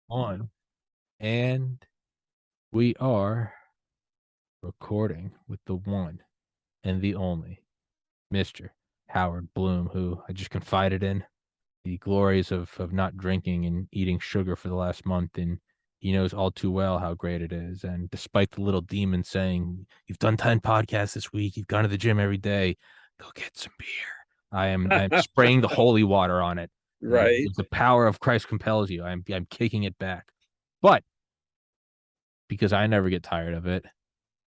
On. And we are recording with the one and the only Mr. Howard Bloom, who I just confided in the glories of not drinking and eating sugar for the last month. And he knows all too well how great it is. And despite the little demon saying, "You've done 10 podcasts this week, you've gone to the gym every day, go get some beer." I'm spraying the holy water on it. Right. The power of Christ compels you. I'm kicking it back. But because I never get tired of it,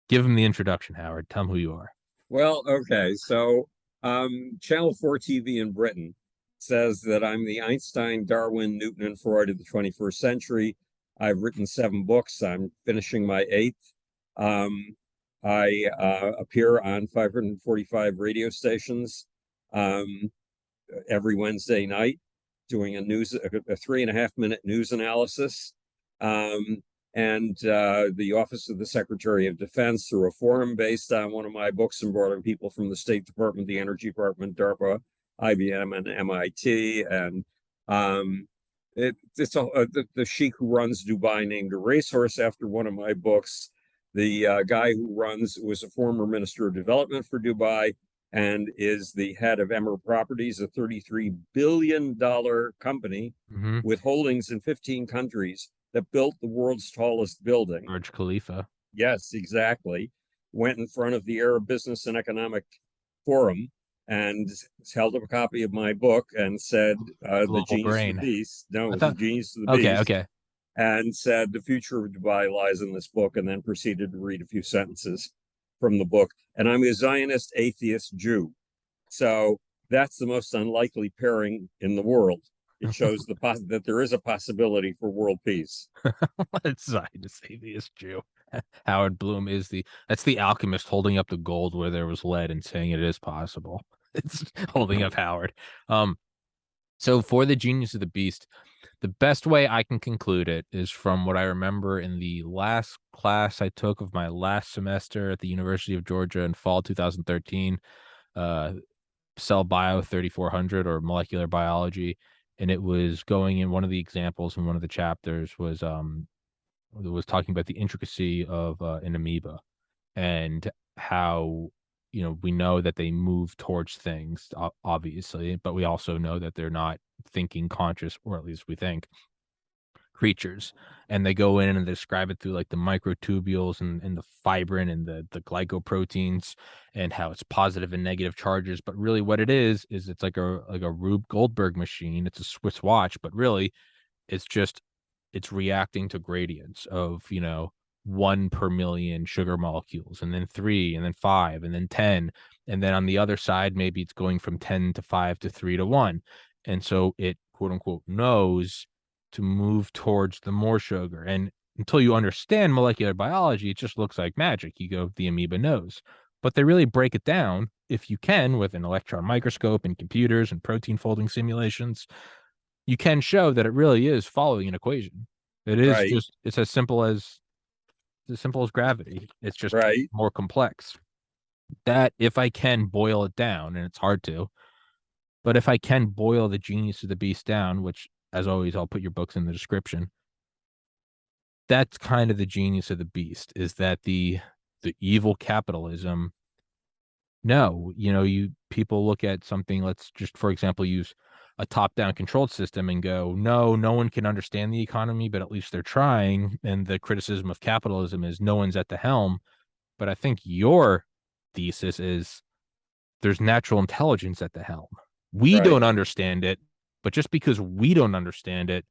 give him the introduction, Howard. Tell him who you are. Well, okay. So, Channel 4 TV in Britain says that I'm the Einstein, Darwin, Newton, and Freud of the 21st century. I've written 7 books. I'm finishing my 8th. Um, I appear on 545 radio stations um, every Wednesday night, doing a 3.5 minute news analysis. Um, and the Office of the Secretary of Defense, through a forum based on one of my books, and brought in people from the State Department, the Energy Department, DARPA, IBM, and MIT. And it's the sheik who runs Dubai named a racehorse after one of my books. The guy who runs was a former Minister of Development for Dubai and is the head of Emer Properties, a $33 billion company Mm-hmm. with holdings in 15 countries that built the world's tallest building. George Khalifa. Yes, exactly. Went in front of the Arab Business and Economic Forum and held up a copy of my book and said, "The Global genius of the brain. beast." No, it I was the thought. genius of the Okay, beast, okay. and said, "The future of Dubai lies in this book," and then proceeded to read a few sentences from the book. And I'm a Zionist atheist Jew. So that's the most unlikely pairing in the world. It shows that there is a possibility for world peace. It's Zionist atheist Jew. Howard Bloom is that's the alchemist holding up the gold where there was lead and saying it is possible. It's holding up Howard. So for the genius of the beast, the best way I can conclude it is from what I remember in the last class I took of my last semester at the University of Georgia in fall 2013. Uh, Cell Bio 3400 or molecular biology, and it was going in one of the examples in one of the chapters was talking about the intricacy of an amoeba and how we know that they move towards things obviously, but we also know that they're not thinking conscious, or at least we think creatures, and they go in and they describe it through like the microtubules and the fibrin and the glycoproteins and how it's positive and negative charges. But really what it is it's like a Rube Goldberg machine. It's a Swiss watch, but really it's just it's reacting to gradients of 1 per million sugar molecules, and then 3, and then 5, and then 10, and then on the other side maybe it's going from 10 to 5 to 3 to 1. And so it quote unquote knows to move towards the more sugar. And until you understand molecular biology, it just looks like magic. You go, the amoeba knows. But they really break it down, if you can, with an electron microscope and computers and protein folding simulations. You can show that it really is following an equation. Right, It's as simple as gravity. It's just right. more complex. That if I can boil it down, and it's hard to, but if I can boil the genius of the beast down, which as always I'll put your books in the description, that's kind of the genius of the beast, is that the evil capitalism. No, you people look at something, let's just for example use a top-down controlled system and go, no, no one can understand the economy, but at least they're trying. And the criticism of capitalism is no one's at the helm. But I think your thesis is there's natural intelligence at the helm. We Right, don't understand it, but just because we don't understand it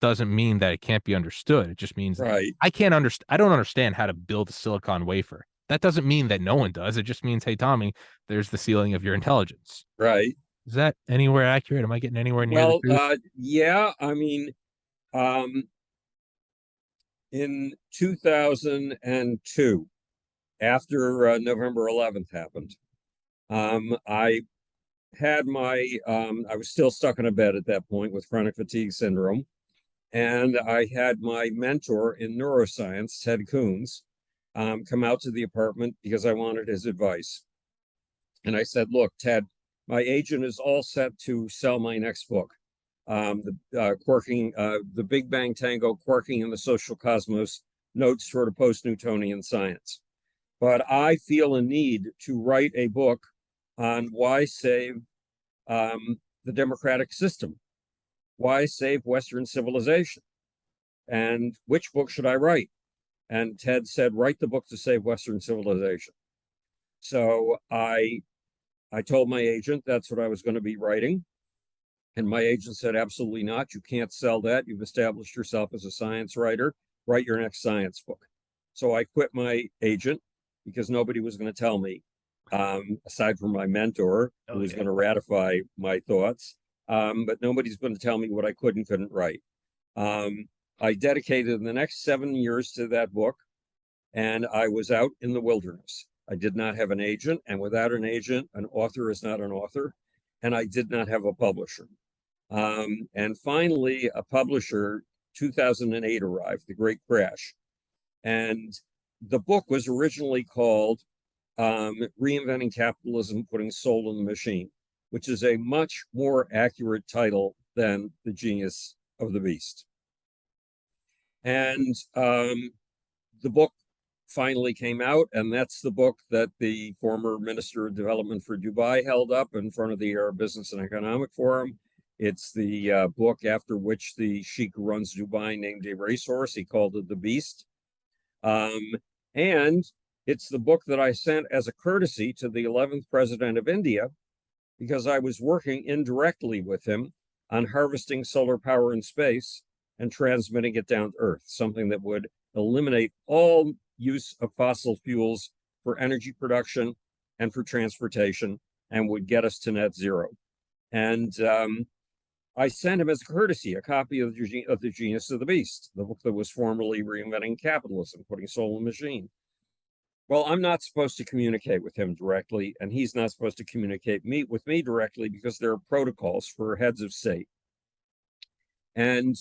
doesn't mean that it can't be understood. It just means right, I don't understand how to build a silicon wafer. That doesn't mean that no one does. It just means, hey, Tommy, there's the ceiling of your intelligence. right. Is that anywhere accurate? Am I getting anywhere near the Well, truth? yeah, I mean, um, in 2002, after November 11th happened, I I was still stuck in a bed at that point with chronic fatigue syndrome. And I had my mentor in neuroscience, Ted Coons, come out to the apartment because I wanted his advice. And I said, "Look, Ted, my agent is all set to sell my next book. the Big Bang Tango, Quarking in the Social Cosmos, Notes toward a Post-Newtonian Science. But I feel a need to write a book on why save the democratic system, why save Western civilization, and which book should I write? And Ted said, write the book to save Western civilization. So I told my agent that's what I was going to be writing. And my agent said, absolutely not. You can't sell that. You've established yourself as a science writer. Write your next science book. So I quit my agent because nobody was going to tell me, aside from my mentor, who was going to ratify my thoughts. But nobody's going to tell me what I could and couldn't write. I dedicated the next 7 years to that book, and I was out in the wilderness. I did not have an agent, and without an agent, an author is not an author, and I did not have a publisher. And finally, a publisher, 2008 arrived, the Great Crash. And the book was originally called Reinventing Capitalism, Putting Soul in the Machine, which is a much more accurate title than The Genius of the Beast. And the book finally came out, and that's the book that the former Minister of Development for Dubai held up in front of the Arab Business and Economic Forum. It's the book after which the sheik who runs Dubai named a racehorse. He called it the Beast. And it's the book that I sent as a courtesy to the 11th president of India, because I was working indirectly with him on harvesting solar power in space and transmitting it down to Earth, something that would eliminate all use of fossil fuels for energy production and for transportation and would get us to net zero. And I sent him as a courtesy a copy of the Genius of the Beast, the book that was formerly Reinventing Capitalism, Putting Soul in the Machine. Well, I'm not supposed to communicate with him directly, and he's not supposed to communicate with me directly because there are protocols for heads of state. And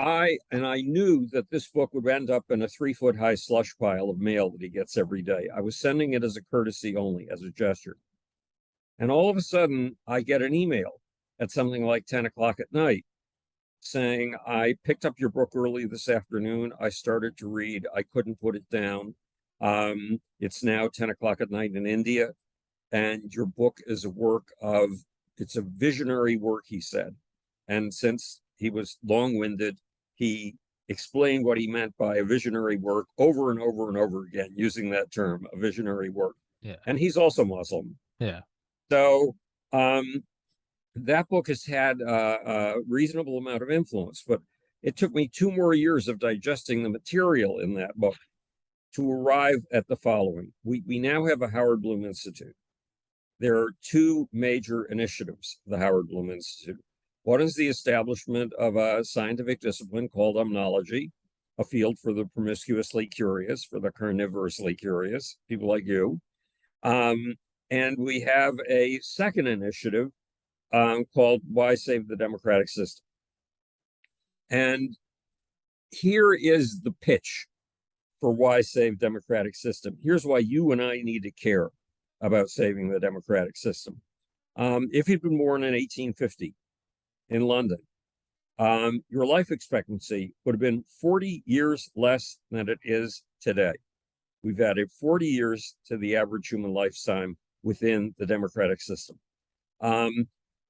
I knew that this book would end up in a 3-foot-high slush pile of mail that he gets every day. I was sending it as a courtesy only, as a gesture. And all of a sudden, I get an email at something like 10 o'clock at night saying, I picked up your book early this afternoon. I started to read. I couldn't put it down. It's now 10 o'clock at night in India. And your book is it's a visionary work, he said. And since he was long-winded, he explained what he meant by a visionary work over and over and over again, using that term, a visionary work. Yeah. And he's also Muslim. Yeah. So that book has had a reasonable amount of influence, but it took me 2 more years of digesting the material in that book to arrive at the following. We now have a Howard Bloom Institute. There are 2 major initiatives of the Howard Bloom Institute. One is the establishment of a scientific discipline called omnology, a field for the promiscuously curious, for the carnivorously curious, people like you. And we have a second initiative called Why Save the Democratic System. And here is the pitch for Why Save Democratic System. Here's why you and I need to care about saving the democratic system. If you'd been born in 1850 in London, your life expectancy would have been 40 years less than it is today. We've added 40 years to the average human lifetime within the democratic system.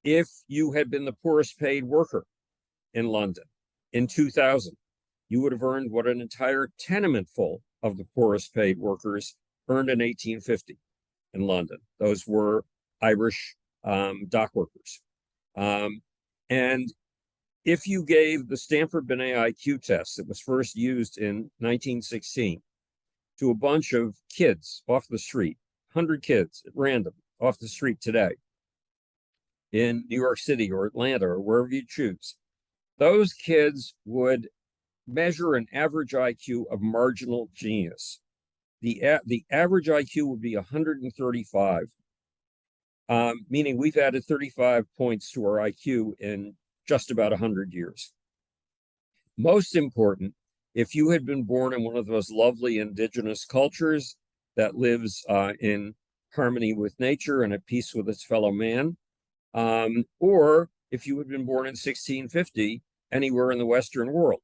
If you had been the poorest paid worker in London in 2000, you would have earned what an entire tenement full of the poorest paid workers earned in 1850 in London. Those were Irish dock workers. And if you gave the Stanford Binet IQ test that was first used in 1916 to a bunch of kids off the street, 100 kids at random off the street today in New York City or Atlanta or wherever you choose, those kids would measure an average IQ of marginal genius. The average IQ would be 135, meaning we've added 35 points to our IQ in just about 100 years. Most important, if you had been born in one of those lovely indigenous cultures that lives in harmony with nature and at peace with its fellow man, or if you had been born in 1650 anywhere in the Western world.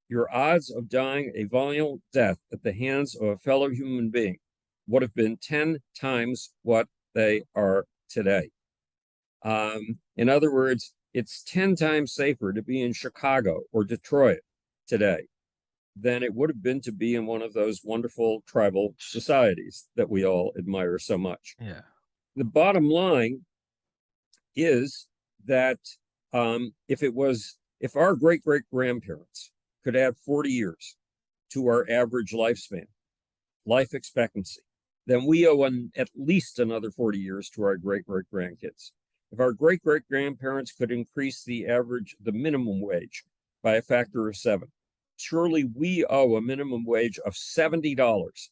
Your odds of dying a violent death at the hands of a fellow human being would have been 10 times what they are today. In other words, it's 10 times safer to be in Chicago or Detroit today than it would have been to be in one of those wonderful tribal societies that we all admire so much. Yeah. The bottom line is that if our great great grandparents could add 40 years to our average lifespan, life expectancy, then we owe at least another 40 years to our great great grandkids. If our great great grandparents could increase the minimum wage by a factor of 7, surely we owe a minimum wage of $70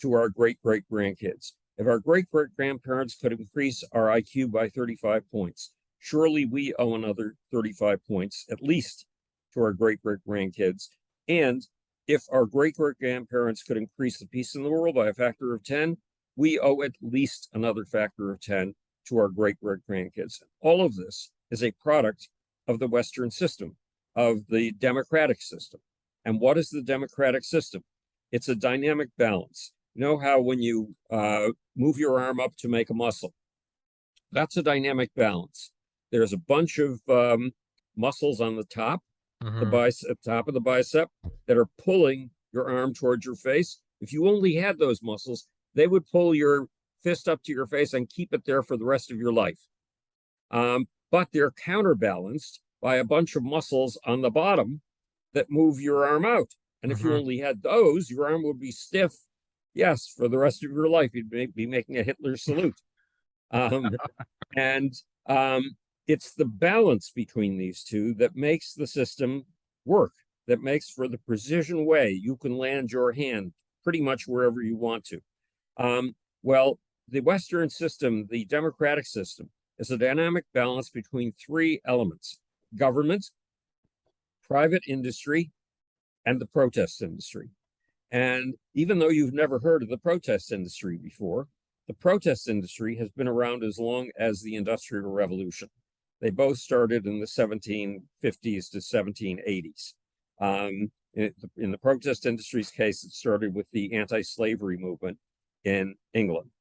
to our great great grandkids. If our great great grandparents could increase our IQ by 35 points, surely we owe another 35 points at least to our great great grandkids. And if our great great grandparents could increase the peace in the world by a factor of 10, we owe at least another factor of 10 to our great great grandkids. All of this is a product of the Western system, of the democratic system. And what is the democratic system? It's a dynamic balance. You know how when you move your arm up to make a muscle, that's a dynamic balance. There's a bunch of muscles on the top, top of the bicep, that are pulling your arm towards your face. If you only had those muscles, they would pull your fist up to your face and keep it there for the rest of your life. But they're counterbalanced by a bunch of muscles on the bottom that move your arm out. And if you only had those, your arm would be stiff. Yes, for the rest of your life, you'd be making a Hitler salute. It's the balance between these two that makes the system work, that makes for the precision way you can land your hand pretty much wherever you want to. Well, the Western system, the democratic system, is a dynamic balance between 3 elements: government, private industry, and the protest industry. And even though you've never heard of the protest industry before, the protest industry has been around as long as the Industrial Revolution. They both started in the 1750s to 1780s. In the protest industry's case, it started with the anti-slavery movement in England.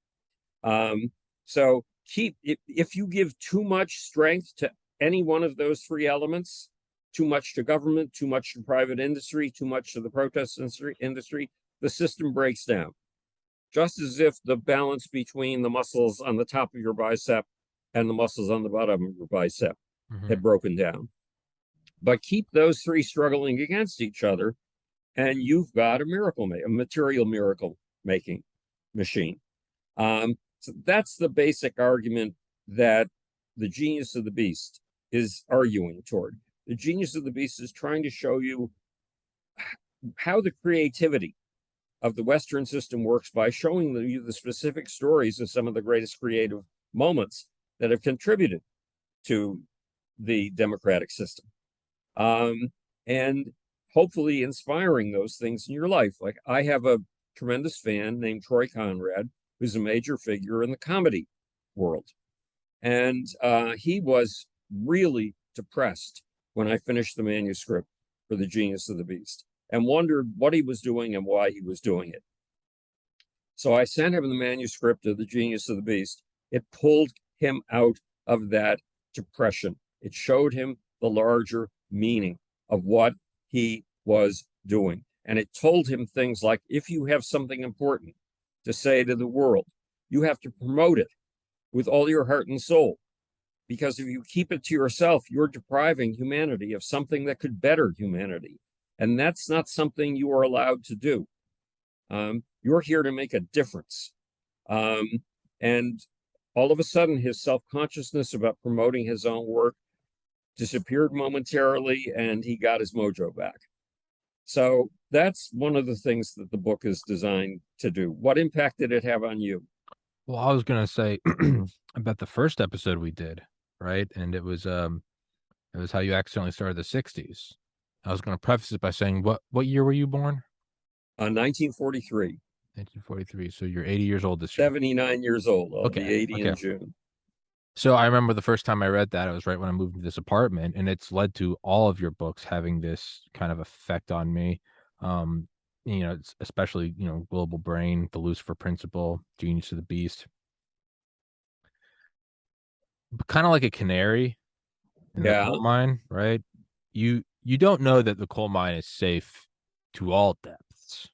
So if you give too much strength to any one of those 3 elements, too much to government, too much to private industry, too much to the protest industry, the system breaks down. Just as if the balance between the muscles on the top of your bicep and the muscles on the bottom of your bicep had broken down. But keep those 3 struggling against each other, and you've got a material miracle making machine. So that's the basic argument that the genius of the beast is arguing toward. The genius of the beast is trying to show you how the creativity of the Western system works by showing you the specific stories of some of the greatest creative moments that have contributed to the democratic system. And hopefully inspiring those things in your life. Like, I have a tremendous fan named Troy Conrad, who's a major figure in the comedy world. And he was really depressed when I finished the manuscript for The Genius of the Beast and wondered what he was doing and why he was doing it. So I sent him the manuscript of The Genius of the Beast. It pulled him out of that depression. It showed him the larger meaning of what he was doing. And it told him things like, if you have something important to say to the world, you have to promote it with all your heart and soul. Because if you keep it to yourself, you're depriving humanity of something that could better humanity. And that's not something you are allowed to do. You're here to make a difference. And all of a sudden, his self-consciousness about promoting his own work disappeared momentarily, and he got his mojo back. So that's one of the things that the book is designed to do. What impact did it have on you? Well, I was gonna say about the first episode we did, right? And it was how you accidentally started the 60s. I was gonna preface it by saying what year were you born? 1943. 1943. So you're 80 years old this year. 79 years old. I'll Okay. be 80 Okay. in June. So I remember the first time I read that, it was right when I moved into this apartment, and it's led to all of your books having this kind of effect on me. Um, especially, Global Brain, The Lucifer Principle, Genius of the Beast. Kind of like a canary in the Yeah, coal mine, right? You don't know that the coal mine is safe to all depths.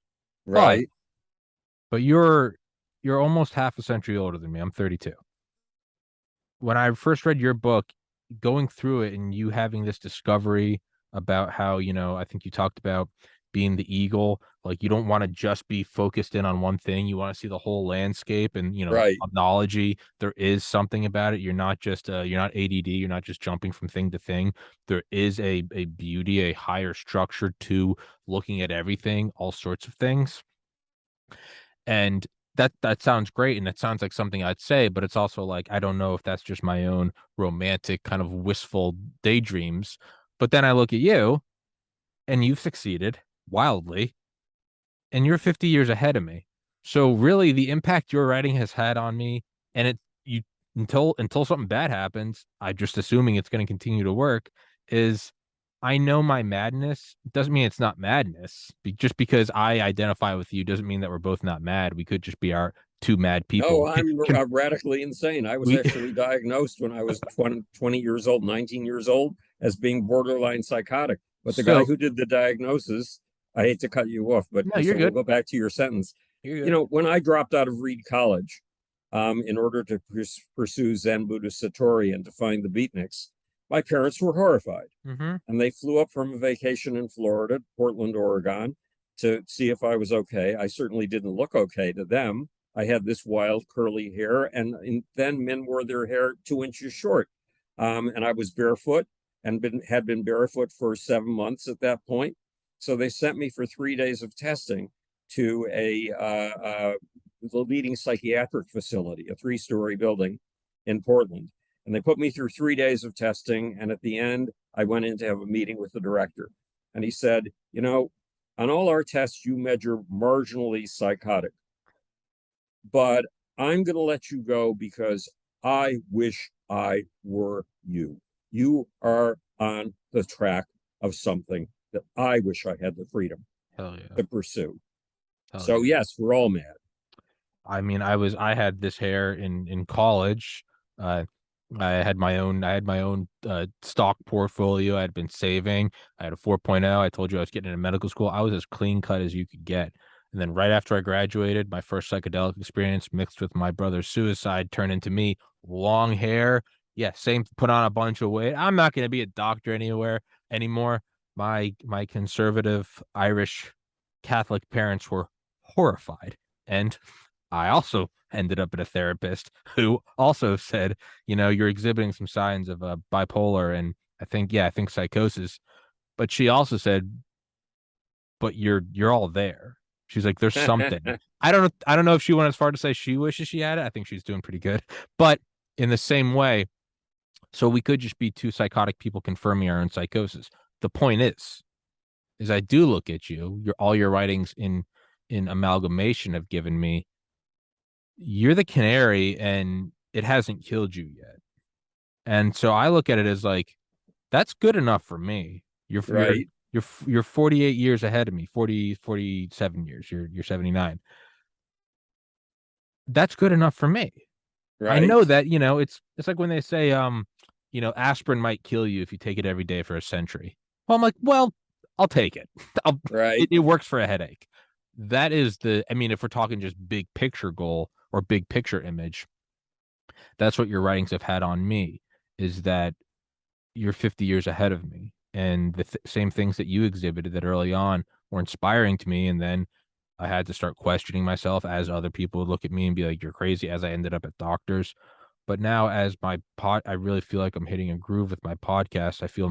But right. but you're almost half a century older than me. I'm 32. When I first read your book, going through it and you having this discovery about how, I think you talked about being the eagle, like you don't want to just be focused in on one thing. You want to see the whole landscape and, Right. technology. There is something about it. You're not ADD. You're not just jumping from thing to thing. There is a beauty, a higher structure to looking at everything, all sorts of things. And that sounds great, and it sounds like something I'd say, but it's also like, I don't know if that's just my own romantic kind of wistful daydreams. But then I look at you, and you've succeeded wildly, and you're 50 years ahead of me. So really the impact your writing has had on me, and it you until something bad happens, I'm just assuming it's going to continue to work, is I know my madness doesn't mean it's not madness. Just because I identify with you doesn't mean that we're both not mad. We could just be our two mad people. No, I'm radically insane. I was We actually diagnosed when I was 20 years old, 19 years old, as being borderline psychotic. But the guy so who did the diagnosis, I hate to cut you off, but no, you're so we'll good. go back to your sentence. You're You good. know, when I dropped out of Reed College, in order to pursue Zen Buddhist Satori and to find the beatniks, my parents were horrified. Mm-hmm. And they flew up from a vacation in Florida, Portland, Oregon, to see if I was okay. I certainly didn't look okay to them. I had this wild curly hair, and then men wore their hair 2 inches short. And I was barefoot and had been barefoot for 7 months at that point. So they sent me for 3 days of testing to the leading psychiatric facility, a 3-story building in Portland. And they put me through 3 days of testing. And at the end, I went in to have a meeting with the director. And he said, on all our tests, you measure marginally psychotic, but I'm going to let you go because I wish I were you. You are on the track of something that I wish I had the freedom Hell yeah. to pursue. Hell So, yeah. yes, we're all mad. I mean, I had this hair in college. Uh, I had my own stock portfolio. I had been saving. I had a 4.0. I told you I was getting into medical school. I was as clean cut as you could get. And then right after I graduated, my first psychedelic experience mixed with my brother's suicide turned into me long hair. Yeah, same. Put on a bunch of weight. I'm not going to be a doctor anywhere anymore. My conservative Irish Catholic parents were horrified, and I also ended up at a therapist who also said, you're exhibiting some signs of bipolar and I think psychosis. But she also said, but you're all there. She's like, there's something. I don't know if she went as far to say she wishes she had it. I think she's doing pretty good. But in the same way, so we could just be two psychotic people confirming our own psychosis. The point is I do look at you, all your writings in amalgamation have given me, you're the canary and it hasn't killed you yet. And so I look at it as like, that's good enough for me. You're you're Right, you're 48 years ahead of me, 47 years. You're 79. That's good enough for me. I right, know that, it's like when they say aspirin might kill you if you take it every day for a century. Well, I'm like, well, I'll take it. right. It works for a headache. That is I mean, if we're talking just big picture goal or big picture image, that's what your writings have had on me, is that you're 50 years ahead of me, and the same things that you exhibited that early on were inspiring to me, and then I had to start questioning myself as other people would look at me and be like, you're crazy, as I ended up at doctors. But now as I really feel like I'm hitting a groove with my podcast. I feel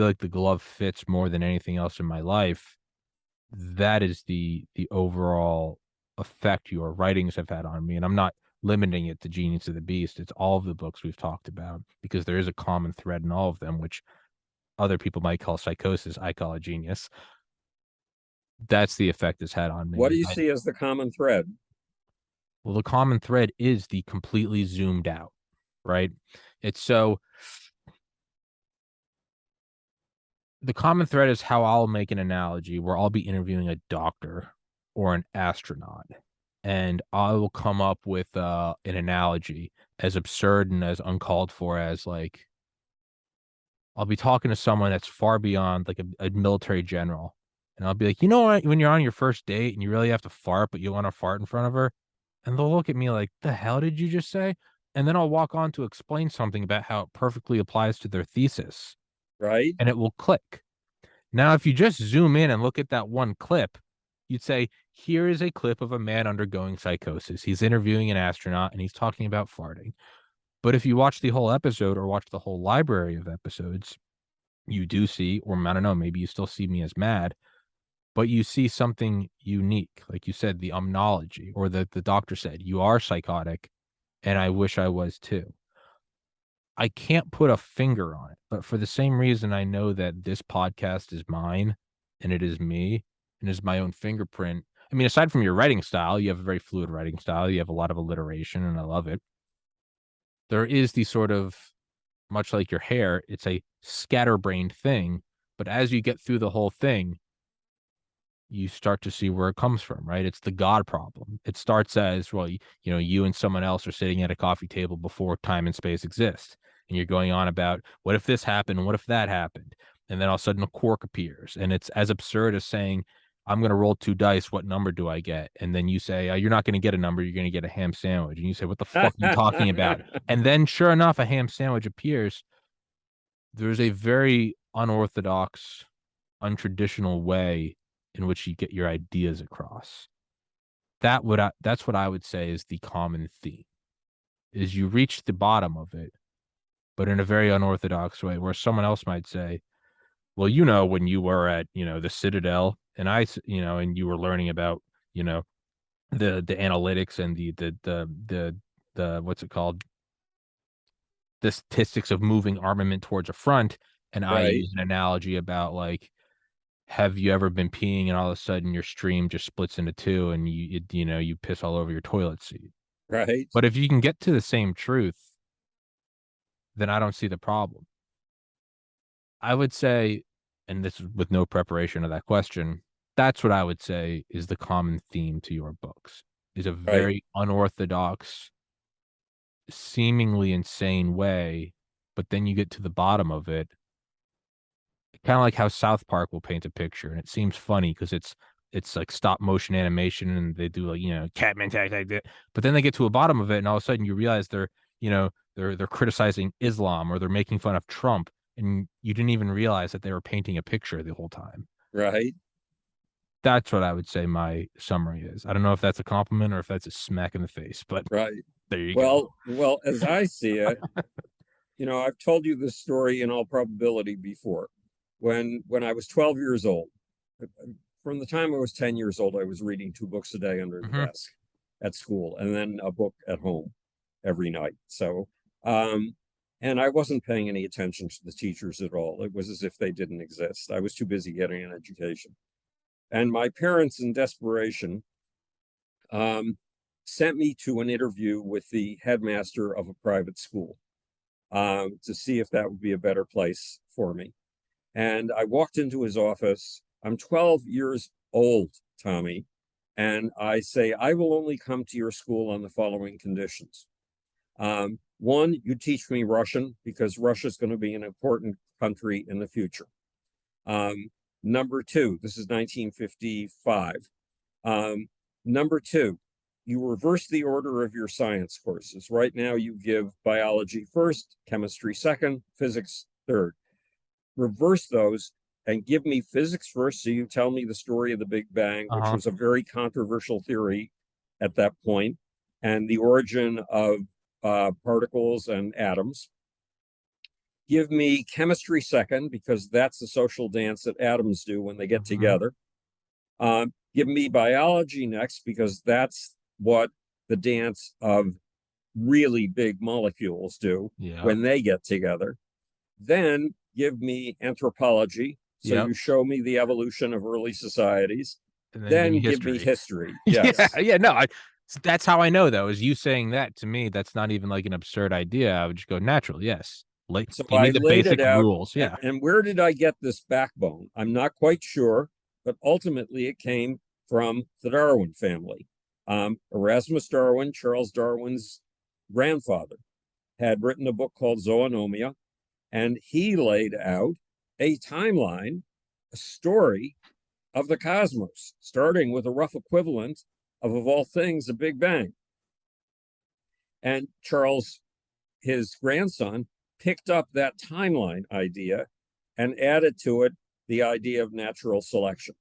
like the glove fits more than anything else in my life. That is the overall effect your writings have had on me, and I'm not limiting it to Genius of the Beast. It's all of the books we've talked about, because there is a common thread in all of them, which other people might call psychosis. I call it genius. That's the effect it's had on What me. do you see as the common thread? Well, the common thread is the completely zoomed out. right? It's so the common thread is how I'll make an analogy where I'll be interviewing a doctor or an astronaut, and I will come up with an analogy as absurd and as uncalled for as like I'll be talking to someone that's far beyond like a military general, and I'll be like, you know what, when you're on your first date and you really have to fart, but you want to fart in front of her, and they'll look at me like, the hell did you just say? And then I'll walk on to explain something about how it perfectly applies to their thesis, Right? and it will click. Now, if you just zoom in and look at that one clip, you'd say, here is a clip of a man undergoing psychosis. He's interviewing an astronaut and he's talking about farting. But if you watch the whole episode or watch the whole library of episodes, you do see, or I don't know, maybe you still see me as mad, but you see something unique. Like you said, the omnology, or the doctor said, you are psychotic, and I wish I was too. I can't put a finger on it, but for the same reason I know that this podcast is mine and it is me and is my own fingerprint. I mean, aside from your writing style, you have a very fluid writing style. You have a lot of alliteration and I love it. There is the sort of much like your hair, it's a scatterbrained thing, but as you get through the whole thing, you start to see where it comes from, right? It's the God problem. It starts as, well, you know, you and someone else are sitting at a coffee table before time and space exist. And you're going on about what if this happened? What if that happened? And then all of a sudden a quark appears. And it's as absurd as saying, I'm going to roll 2 dice. What number do I get? And then you say, you're not going to get a number. You're going to get a ham sandwich. And you say, what the fuck are you talking about? And then sure enough, a ham sandwich appears. There's a very unorthodox, untraditional way in which you get your ideas across. That's what I would say is the common theme. Is you reach the bottom of it, but in a very unorthodox way, where someone else might say, well, you know, when you were at, you know, the Citadel and you know, and you were learning about, you know, the analytics and the what's it called? The statistics of moving armament towards a front. And I Right? use an analogy about like, have you ever been peeing and all of a sudden your stream just splits into two and you know, you piss all over your toilet seat? Right? But if you can get to the same truth, then I don't see the problem. I would say, and this is with no preparation of that question, that's what I would say is the common theme to your books, is a Right? very unorthodox, seemingly insane way, but then you get to the bottom of it, kind of like how South Park will paint a picture, and it seems funny because it's like stop motion animation, and they do like, you know, Catman tag like that, but then they get to a bottom of it, and all of a sudden you realize they're, you know, they're criticizing Islam or they're making fun of Trump, and you didn't even realize that they were painting a picture the whole time. Right? That's what I would say my summary is. I don't know if that's a compliment or if that's a smack in the face, but Right? there you go. Well, as I see it, you know, I've told you this story in all probability before. When I was 12 years old, from the time I was 10 years old, I was reading 2 books a day under the Hmm. desk at school, and then a book at home every night. So, and I wasn't paying any attention to the teachers at all. It was as if they didn't exist. I was too busy getting an education. And my parents, in desperation, um, sent me to an interview with the headmaster of a private school to see if that would be a better place for me. And I walked into his office. I'm 12 years old, Tommy. And I say, I will only come to your school on the following conditions. One, you teach me Russian because Russia is going to be an important country in the future. Number two, this is 1955. Number two, you reverse the order of your science courses. Right now, you give biology first, chemistry second, physics third. Reverse those and give me physics first. So you tell me the story of the Big Bang, which Uh-huh. was a very controversial theory at that point, and the origin of particles and atoms. Give me chemistry second, because that's the social dance that atoms do when they get Hmm. together. Give me biology next, because that's what the dance of really big molecules do Yeah. when they get together. Then give me anthropology. So Yep. you show me the evolution of early societies. And then give me Then give me history. history. Yeah. Yes. Yeah. No, So that's how I know, though, is you saying that to me. That's not even like an absurd idea. I would just go natural. Yes. Like, So give me I the laid it basic out. rules. Yeah. And where did I get this backbone? I'm not quite sure, but ultimately it came from the Darwin family. Erasmus Darwin, Charles Darwin's grandfather, had written a book called Zoonomia, and he laid out a timeline, a story of the cosmos, starting with a rough equivalent of all things, the Big Bang. And Charles, his grandson, picked up that timeline idea and added to it the idea of natural selection.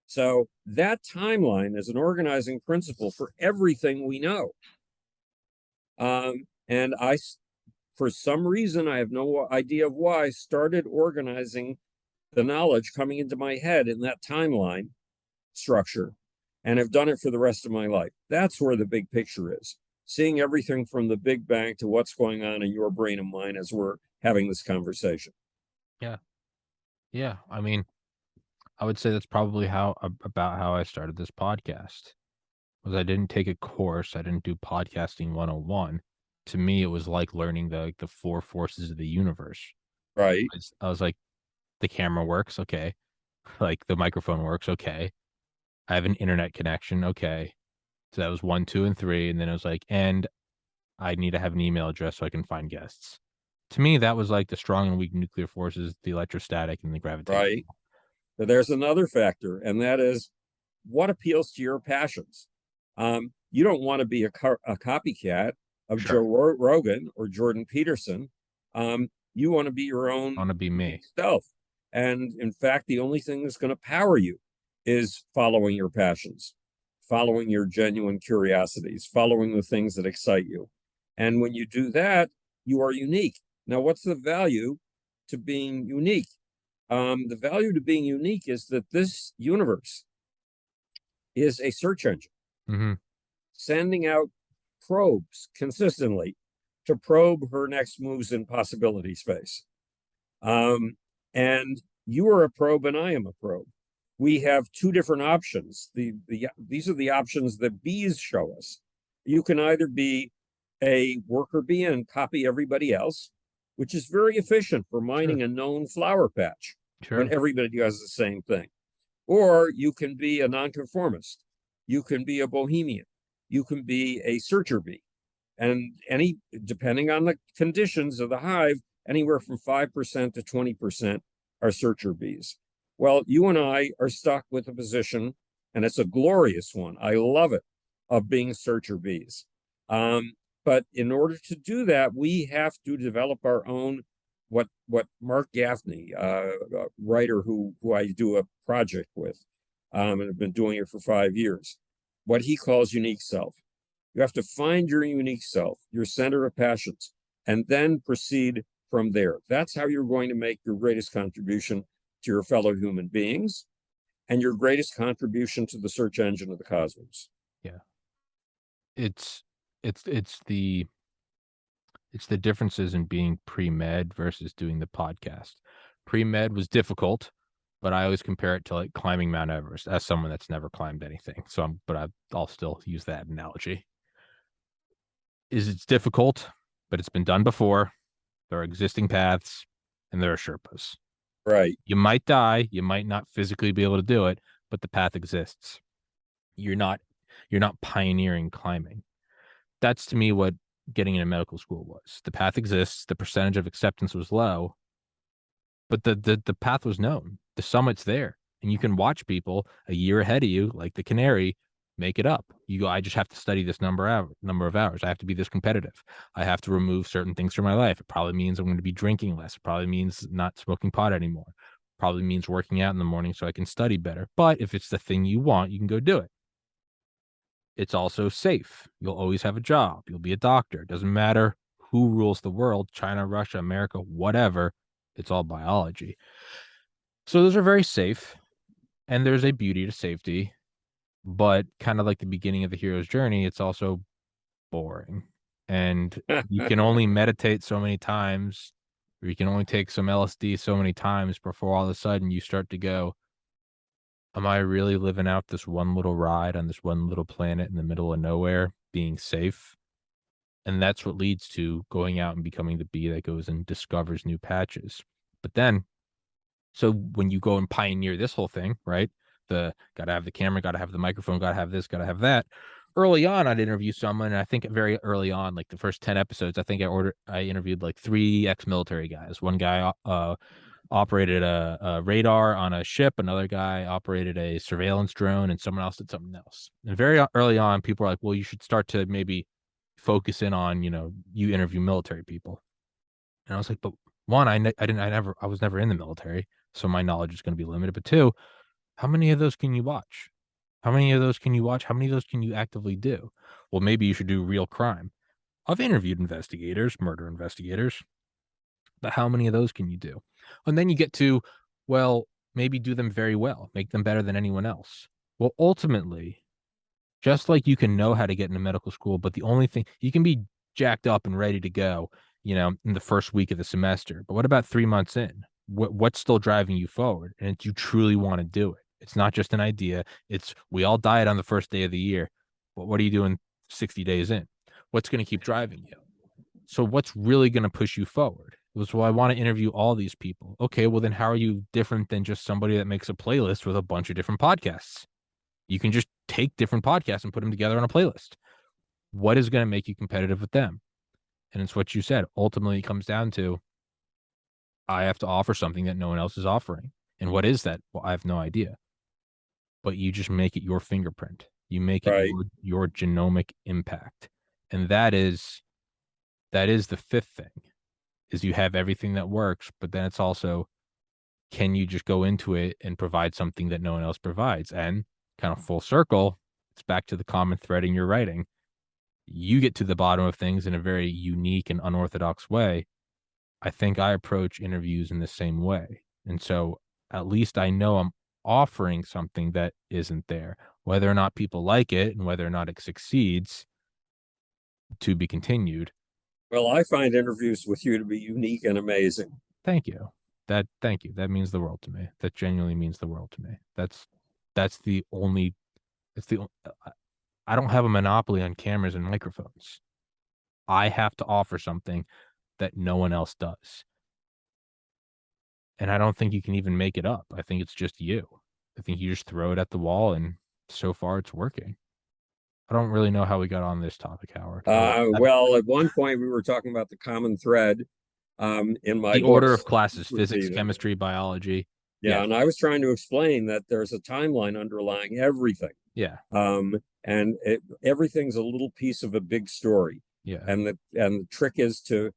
So that timeline is an organizing principle for everything we know. And I, for some reason, I have no idea of why, started organizing the knowledge coming into my head in that timeline structure, and have done it for the rest of my life. That's where the big picture is. Seeing everything from the Big Bang to what's going on in your brain and mine as we're having this conversation. Yeah. Yeah. I mean, I would say that's probably about how I started this podcast. Was I didn't take a course. I didn't do podcasting 101. To me, it was like learning the four forces of the universe. Right. I was like, the camera works, okay. Like the microphone works, okay. I have an internet connection, okay. So that was 1, 2, and 3, and then it was like, and I need to have an email address so I can find guests. To me, that was like the strong and weak nuclear forces, the electrostatic and the gravitational. Right. But there's another factor, and that is what appeals to your passions. You don't want to be a copycat of Joe Sure. Rogan or Jordan Peterson. You want to be your I own want to be me. self. And in fact, the only thing that's going to power you is following your passions, following your genuine curiosities, following the things that excite you. And when you do that, you are unique. Now, what's the value to being unique? The value to being unique is that this universe is a search engine Hmm. sending out probes consistently to probe her next moves in possibility space. And you are a probe and I am a probe. We have two different options. These are the options that bees show us. You can either be a worker bee and copy everybody else, which is very efficient for mining Sure. a known flower patch when Sure. everybody does the same thing. Or you can be a nonconformist. You can be a bohemian. You can be a searcher bee. And depending on the conditions of the hive, anywhere from 5% to 20% are searcher bees. Well, you and I are stuck with a position, and it's a glorious one. I love it, of being searcher bees. But in order to do that, we have to develop our own what Mark Gaffney, a writer who I do a project with, and have been doing it for 5 years, what he calls unique self. You have to find your unique self, your center of passions, and then proceed from there. That's how you're going to make your greatest contribution to your fellow human beings and your greatest contribution to the search engine of the cosmos. Yeah. It's it's the differences in being pre-med versus doing the podcast. Pre-med was difficult, but I always compare it to like climbing Mount Everest as someone that's never climbed anything. So I'll still use that analogy. It's difficult, but it's been done before. There are existing paths and there are Sherpas. Right. You might die, you might not physically be able to do it, but the path exists. You're not pioneering climbing. That's to me what getting into medical school was. The path exists, the percentage of acceptance was low, but the path was known. The summit's there. And you can watch people a year ahead of you, like the canary, make it up. You go, I just have to study this number of hours. I have to be this competitive. I have to remove certain things from my life. It probably means I'm going to be drinking less. It probably means not smoking pot anymore. Probably means working out in the morning so I can study better. But if it's the thing you want, you can go do it. It's also safe. You'll always have a job. You'll be a doctor. It doesn't matter who rules the world, China, Russia, America, whatever. It's all biology. So those are very safe. And there's a beauty to safety. But kind of like the beginning of the hero's journey, it's also boring. And you can only meditate so many times, or you can only take some LSD so many times before all of a sudden you start to go, Am I really living out this one little ride on this one little planet in the middle of nowhere, being safe? And that's what leads to going out and becoming the bee that goes and discovers new patches. But then, so when you go and pioneer this whole thing, right? The gotta have the camera, gotta have the microphone, gotta have this, gotta have that. Early on, I'd interview someone, and I think very early on, like the first 10 episodes, I think I interviewed like three ex-military guys. One guy operated a radar on a ship, another guy operated a surveillance drone, and someone else did something else. And very early on, people were like, well, you should start to maybe focus in on, you interview military people. And I was like, but one, I was never in the military, so my knowledge is going to be limited. But two, how many of those can you watch? How many of those can you watch? How many of those can you actively do? Well, maybe you should do real crime. I've interviewed investigators, murder investigators, but how many of those can you do? And then you get to, well, maybe do them very well, make them better than anyone else. Well, ultimately, just like you can know how to get into medical school, but the only thing you can be jacked up and ready to go, in the first week of the semester. But what about 3 months in? What's still driving you forward? And it's you truly want to do it. It's not just an idea. It's we all diet on the first day of the year. But what are you doing 60 days in? What's going to keep driving you? So what's really going to push you forward? It was, well, I want to interview all these people. Okay, well then how are you different than just somebody that makes a playlist with a bunch of different podcasts? You can just take different podcasts and put them together on a playlist. What is going to make you competitive with them? And it's what you said. Ultimately, it comes down to I have to offer something that no one else is offering. And what is that? Well, I have no idea. But you just make it your fingerprint. You make it Right. your genomic impact. And that is the fifth thing is you have everything that works, but then it's also can you just go into it and provide something that no one else provides? And kind of full circle, it's back to the common thread in your writing. You get to the bottom of things in a very unique and unorthodox way. I think I approach interviews in the same way. And so at least I know I'm offering something that isn't there. Whether or not people like it and whether or not it succeeds to be continued. Well, I find interviews with you to be unique and amazing. Thank you. Thank you. That means the world to me. That genuinely means the world to me. That's the only it's the I don't have a monopoly on cameras and microphones. I have to offer something that no one else does. And I don't think you can even make it up. I think it's just you. I think you just throw it at the wall and so far it's working. I don't really know how we got on this topic, Howard. Well, at one point we were talking about the common thread in my The order books. of classes, physics, chemistry, biology. Yeah, Yeah. and I was trying to explain that there's a timeline underlying everything. Yeah. And everything's a little piece of a big story. Yeah. And the trick is to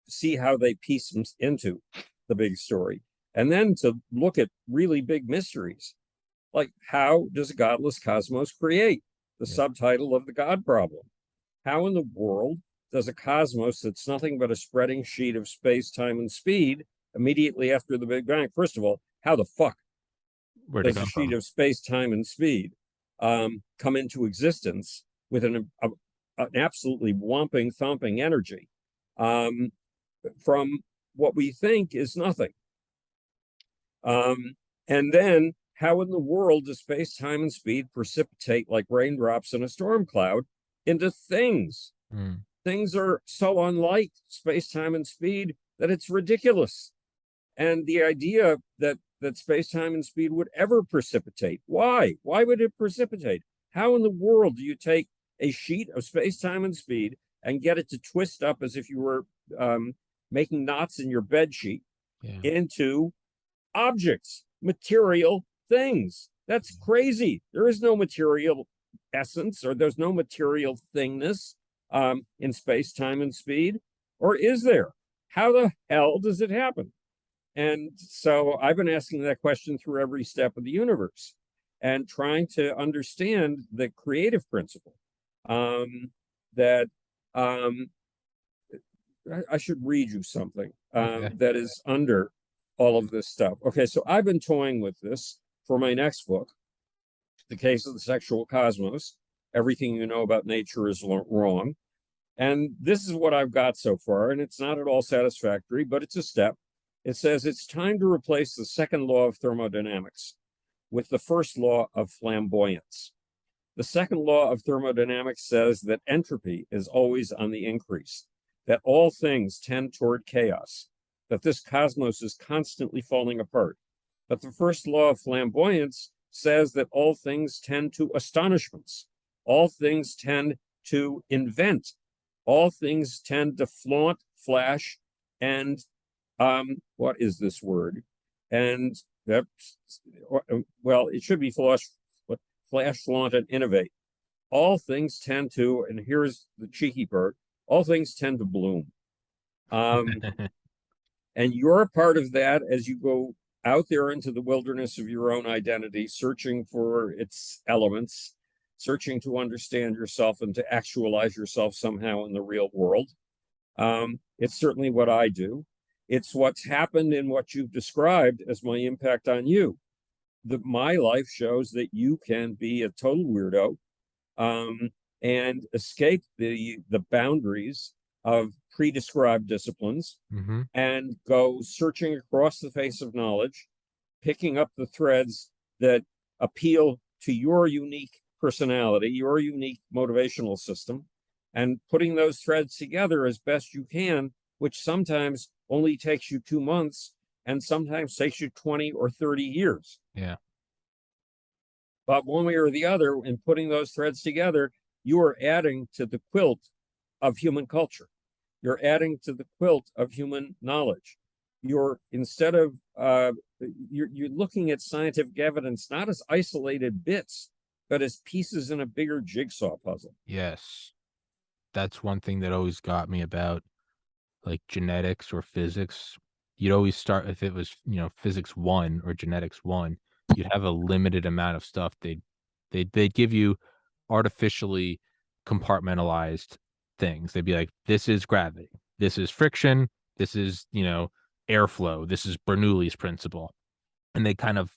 see how they piece into the big story, and then to look at really big mysteries, like how does a godless cosmos create? The Yeah. subtitle of the God problem. How in the world does a cosmos that's nothing but a spreading sheet of space, time, and speed immediately after the Big Bang? First of all, how the fuck Where'd it does a come sheet from? of space, time, and speed come into existence with an absolutely whomping, thumping energy from what we think is nothing? And then, how in the world does space, time, and speed precipitate like raindrops in a storm cloud into things? Mm. Things are so unlike space, time, and speed that it's ridiculous. And the idea that space, time, and speed would ever precipitate. Why? Why would it precipitate? How in the world do you take a sheet of space, time, and speed and get it to twist up as if you were making knots in your bed sheet Yeah. into objects, material things? That's crazy. There is no material essence, or there's no material thingness in space, time, and speed. Or is there? How the hell does it happen? And so I've been asking that question through every step of the universe and trying to understand the creative principle that I should read you something Okay. that is under all of this stuff. Okay, so I've been toying with this for my next book, The Case of the Sexual Cosmos. Everything you know about nature is wrong. And this is what I've got so far, and it's not at all satisfactory, but it's a step. It says it's time to replace the second law of thermodynamics with the first law of flamboyance. The second law of thermodynamics says that entropy is always on the increase, that all things tend toward chaos, that this cosmos is constantly falling apart. But the first law of flamboyance says that all things tend to astonishments, all things tend to invent, all things tend to flaunt, flash, and what is this word? And well, it should be flash, flaunt, and innovate. All things tend to, and here's the cheeky part, all things tend to bloom. And you're a part of that as you go out there into the wilderness of your own identity, searching for its elements, searching to understand yourself and to actualize yourself somehow in the real world. It's certainly what I do. It's what's happened in what you've described as my impact on you. My life shows that you can be a total weirdo and escape the boundaries of pre-described disciplines and go searching across the face of knowledge, picking up the threads that appeal to your unique personality, your unique motivational system, and putting those threads together as best you can, which sometimes only takes you 2 months and sometimes takes you 20 or 30 years. Yeah. But one way or the other, in putting those threads together, you are adding to the quilt of human culture. You're adding to the quilt of human knowledge. You're instead of you're looking at scientific evidence not as isolated bits, but as pieces in a bigger jigsaw puzzle. Yes. That's one thing that always got me about like genetics or physics. You'd always start if it was, physics 1 or genetics 1, you'd have a limited amount of stuff. They'd give you artificially compartmentalized things. They'd be like, this is gravity, this is friction, this is, airflow, this is Bernoulli's principle. And they kind of,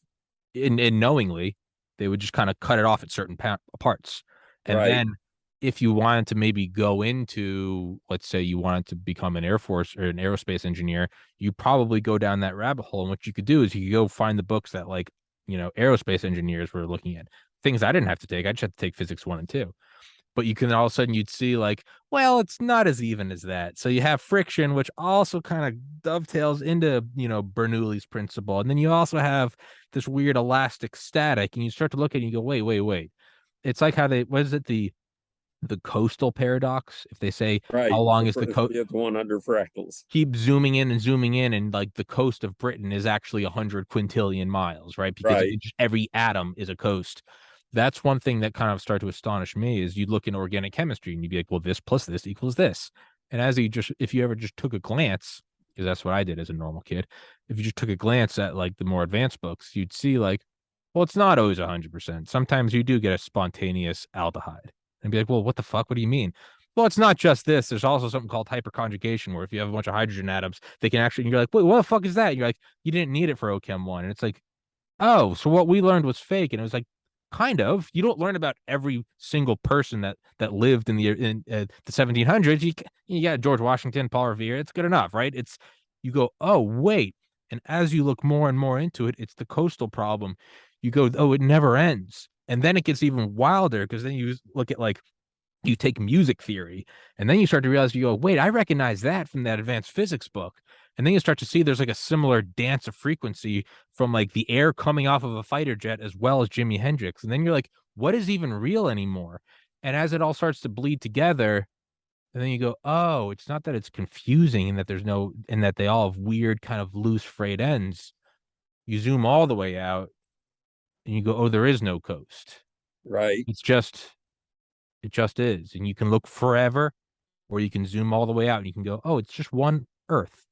in knowingly, they would just kind of cut it off at certain parts. And Right. then if you wanted to maybe go into, let's say you wanted to become an Air Force or an aerospace engineer, you probably go down that rabbit hole. And what you could do is you could go find the books that like, aerospace engineers were looking at, things I didn't have to take. I just had to take physics 1 and 2. But you can all of a sudden you'd see like, well, it's not as even as that. So you have friction, which also kind of dovetails into, Bernoulli's principle. And then you also have this weird elastic static, and you start to look at it and you go, wait. It's like how what is it? The coastal paradox. If they say, Right. how long is the coast? The one under fractals. Keep zooming in, and like the coast of Britain is actually 100 quintillion miles, right? Because Right. every atom is a coast. That's one thing that kind of started to astonish me is you'd look in organic chemistry and you'd be like, well, this plus this equals this. And if you ever just took a glance, because that's what I did as a normal kid, if you just took a glance at like the more advanced books, you'd see like, well, it's not always 100%. Sometimes you do get a spontaneous aldehyde and be like, well, what the fuck? What do you mean? Well, it's not just this. There's also something called hyperconjugation, where if you have a bunch of hydrogen atoms, they can actually, and you're like, wait, what the fuck is that? And you're like, you didn't need it for OChem 1. And it's like, oh, so what we learned was fake. And it was like, kind of. You don't learn about every single person that lived in the 1700s. You got George Washington, Paul Revere. It's good enough, right? You go, oh, wait. And as you look more and more into it, it's the coastal problem. You go, oh, it never ends. And then it gets even wilder because then you look at like, you take music theory, and then you start to realize, you go, wait, I recognize that from that advanced physics book. And then you start to see there's like a similar dance of frequency from like the air coming off of a fighter jet as well as Jimi Hendrix. And then you're like, what is even real anymore? And as it all starts to bleed together, and then you go, oh, it's not that it's confusing and that and that they all have weird kind of loose frayed ends. You zoom all the way out and you go, oh, there is no coast. Right. It just is. And you can look forever, or you can zoom all the way out and you can go, oh, it's just one Earth.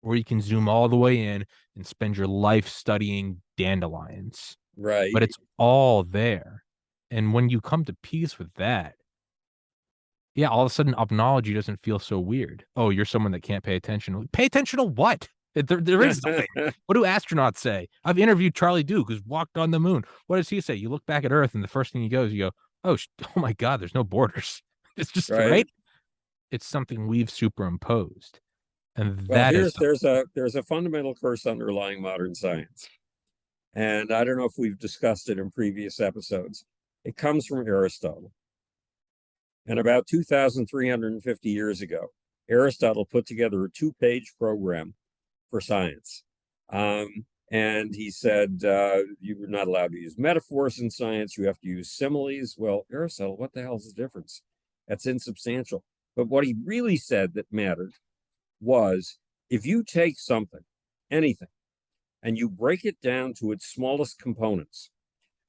Or you can zoom all the way in and spend your life studying dandelions. Right. But it's all there. And when you come to peace with that, yeah, all of a sudden opnology doesn't feel so weird. Oh, you're someone that can't pay attention. Pay attention to what? There is nothing. What do astronauts say? I've interviewed Charlie Duke, who's walked on the moon. What does he say? You look back at Earth, and the first thing he goes, you go, oh my God, there's no borders. It's just right. It's something we've superimposed. And Well, that is there's a fundamental curse underlying modern science. And I don't know if we've discussed it in previous episodes. It comes from Aristotle. And about 2,350 years ago, Aristotle put together a 2-page program for science. And he said, you're not allowed to use metaphors in science. You have to use similes. Well, Aristotle, what the hell is the difference? That's insubstantial. But what he really said that mattered was if you take something, anything, and you break it down to its smallest components,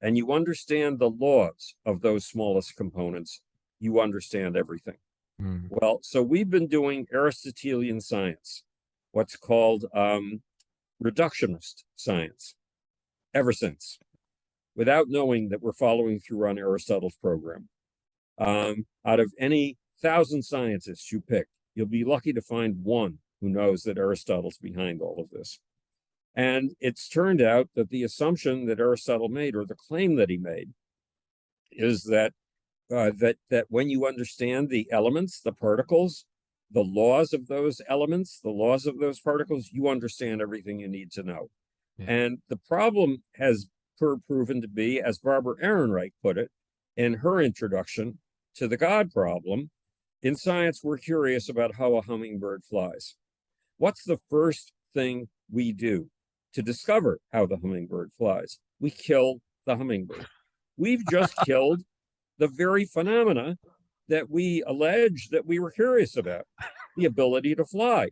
and you understand the laws of those smallest components, you understand everything. Well, so we've been doing Aristotelian science, what's called reductionist science, ever since, without knowing that we're following through on Aristotle's program. Out of any 1,000 scientists you pick, you'll be lucky to find one who knows that Aristotle's behind all of this. And it's turned out that the assumption that Aristotle made, or the claim that he made, is that that when you understand the elements, the particles, the laws of those elements, the laws of those particles, you understand everything you need to know. Yeah. And the problem has proven to be, as Barbara Ehrenreich put it in her introduction to the God problem, in science, we're curious about how a hummingbird flies. What's the first thing we do to discover how the hummingbird flies? We kill the hummingbird. We've just killed the very phenomena that we allege that we were curious about, the ability to fly.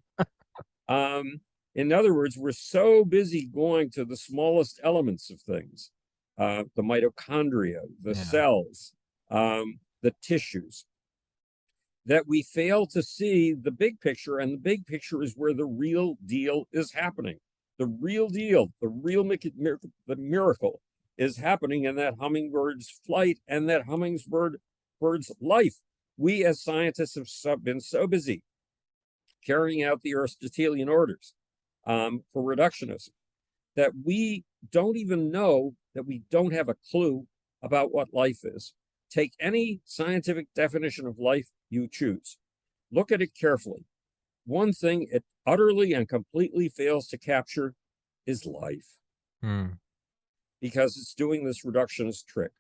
In other words, we're so busy going to the smallest elements of things, the mitochondria, the cells, the tissues, that we fail to see the big picture, and the big picture is where the real deal is happening. The real deal, the miracle is happening in that hummingbird's flight and that hummingbird's life. We as scientists have been so busy carrying out the Aristotelian orders for reductionism that we don't even know that we don't have a clue about what life is. Take any scientific definition of life you choose. Look at it carefully. One thing it utterly and completely fails to capture is life. Because it's doing this reductionist trick.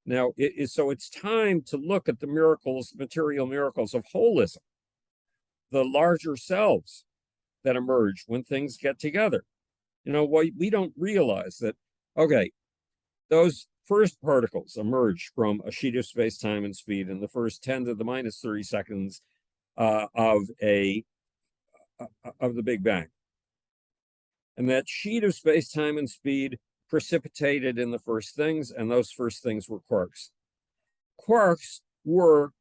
Now, so it's time to look at the miracles, material miracles of holism, the larger selves that emerge when things get together. You know, we don't realize that, okay, those first particles emerge from a sheet of space, time, and speed in the first 10 to the minus 30 seconds of the Big Bang. And that sheet of space, time, and speed precipitated in the first things, and those first things were quarks. Quarks were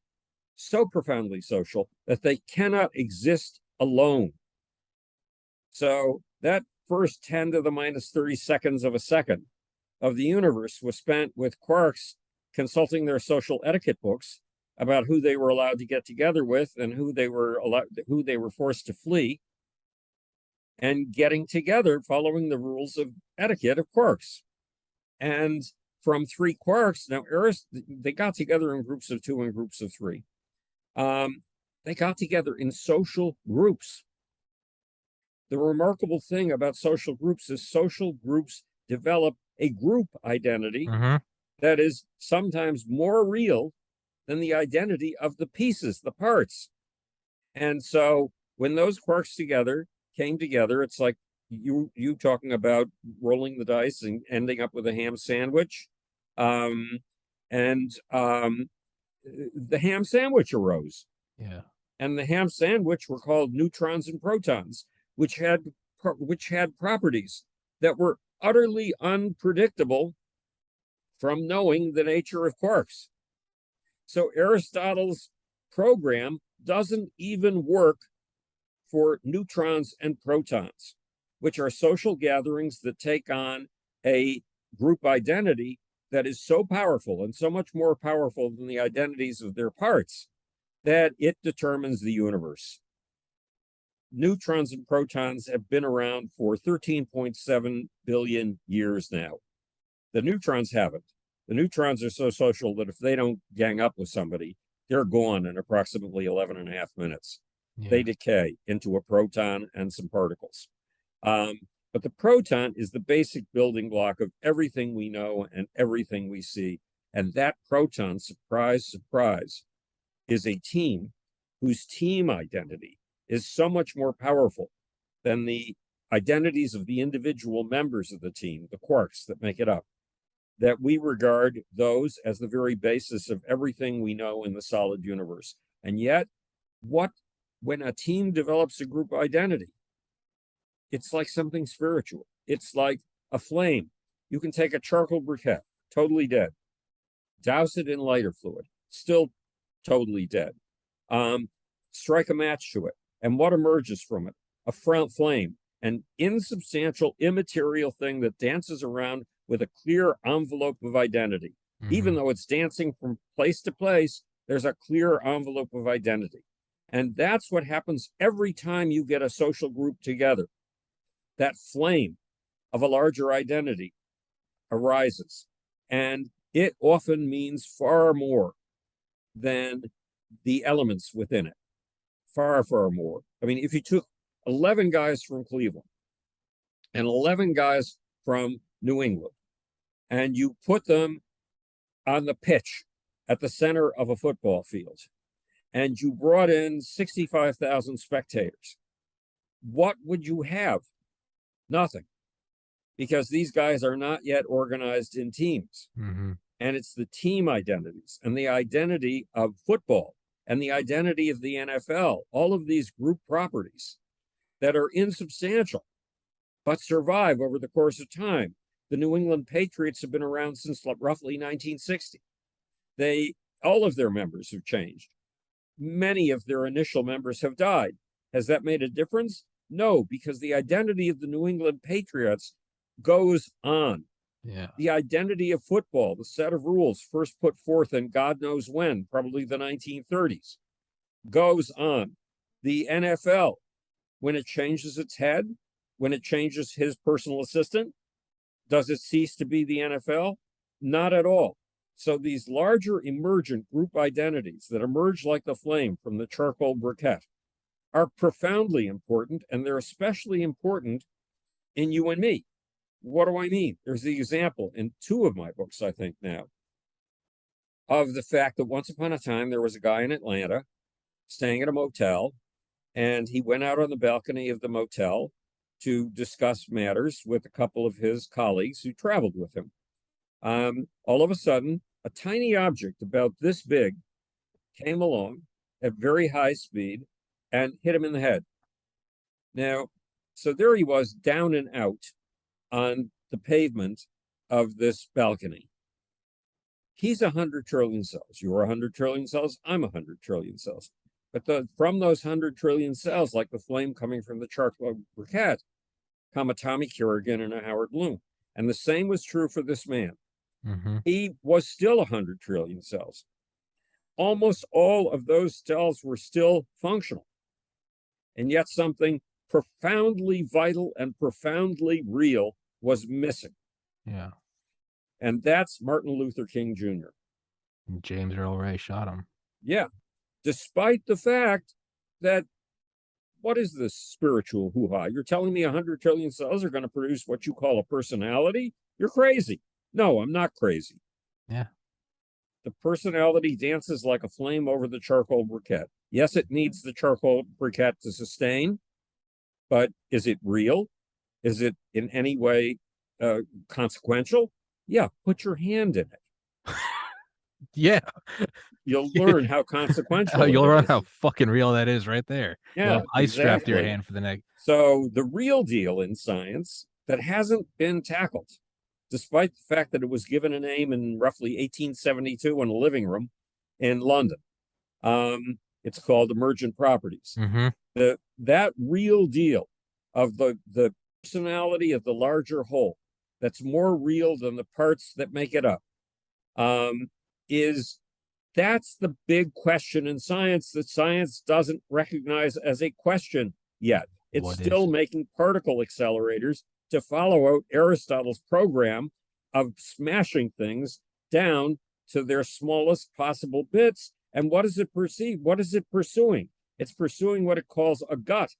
so profoundly social that they cannot exist alone. So that first 10 to the minus 30 seconds of a second of the universe was spent with quarks consulting their social etiquette books about who they were allowed to get together with and who they were forced to flee, and getting together following the rules of etiquette of quarks. And from 3 quarks, now they got together in groups of 2 and groups of 3. They got together in social groups. The remarkable thing about social groups is social groups develop a group identity that is sometimes more real than the identity of the pieces, the parts. And so when those quarks came together, it's like you talking about rolling the dice and ending up with a ham sandwich. The ham sandwich arose. Yeah. And the ham sandwich were called neutrons and protons, which had properties that were utterly unpredictable from knowing the nature of quarks. So Aristotle's program doesn't even work for neutrons and protons, which are social gatherings that take on a group identity that is so powerful and so much more powerful than the identities of their parts that it determines the universe. Neutrons and protons have been around for 13.7 billion years now. The neutrons haven't. The neutrons are so social that if they don't gang up with somebody, they're gone in approximately 11 and a half minutes. they decay into a proton and some particles. But the proton is the basic building block of everything we know and everything we see. And that proton, surprise, surprise, is a team whose team identity is so much more powerful than the identities of the individual members of the team, the quarks that make it up, that we regard those as the very basis of everything we know in the solid universe. And yet, when a team develops a group identity, it's like something spiritual. It's like a flame. You can take a charcoal briquette, totally dead, douse it in lighter fluid, still totally dead. Strike a match to it, and what emerges from it? A flame, an insubstantial, immaterial thing that dances around with a clear envelope of identity. Even though it's dancing from place to place, there's a clear envelope of identity. And that's what happens every time you get a social group together. That flame of a larger identity arises. And it often means far more than the elements within it. Far, far more. I mean, if you took 11 guys from Cleveland and 11 guys from New England, and you put them on the pitch at the center of a football field, and you brought in 65,000 spectators, what would you have? Nothing. Because these guys are not yet organized in teams. And it's the team identities and the identity of football and the identity of the NFL, all of these group properties that are insubstantial, but survive over the course of time. The New England Patriots have been around since roughly 1960. All of their members have changed. Many of their initial members have died. Has that made a difference? No, because the identity of the New England Patriots goes on. The identity of football, the set of rules first put forth in God knows when, probably the 1930s, goes on. The NFL, when it changes its head, when it changes his personal assistant, does it cease to be the NFL? Not at all. So these larger emergent group identities that emerge like the flame from the charcoal briquette are profoundly important, and they're especially important in you and me. What do I mean? There's the example in 2 of my books, I think now, of the fact that once upon a time there was a guy in Atlanta staying at a motel, and he went out on the balcony of the motel to discuss matters with a couple of his colleagues who traveled with him. All of a sudden, a tiny object about this big came along at very high speed and hit him in the head. Now, so there he was, down and out on the pavement of this balcony. He's 100 trillion cells. You're 100 trillion cells. I'm 100 trillion cells. But from those 100 trillion cells, like the flame coming from the charcoal briquette, come a Tommy Carrigan and a Howard Bloom. And the same was true for this man. He was still 100 trillion cells. Almost all of those cells were still functional. And yet something profoundly vital and profoundly real was missing. And that's Martin Luther King Jr. James Earl Ray shot him. Despite the fact that, what is this spiritual hoo-ha? You're telling me 100 trillion cells are going to produce what you call a personality? You're crazy. No, I'm not crazy. The personality dances like a flame over the charcoal briquette. Yes, it needs the charcoal briquette to sustain, but is it real? Is it in any way consequential? Yeah, put your hand in it. You'll learn how consequential You'll learn how fucking real that is right there. Ice strapped to your hand for the neck. So the real deal in science that hasn't been tackled, despite the fact that it was given a name in roughly 1872 in a living room in London. It's called emergent properties. That real deal of the personality of the larger whole, that's more real than the parts that make it up, that's the big question in science that science doesn't recognize as a question yet. It's still making particle accelerators to follow out Aristotle's program of smashing things down to their smallest possible bits. And what does it perceive? What is it pursuing? It's pursuing what it calls a gut,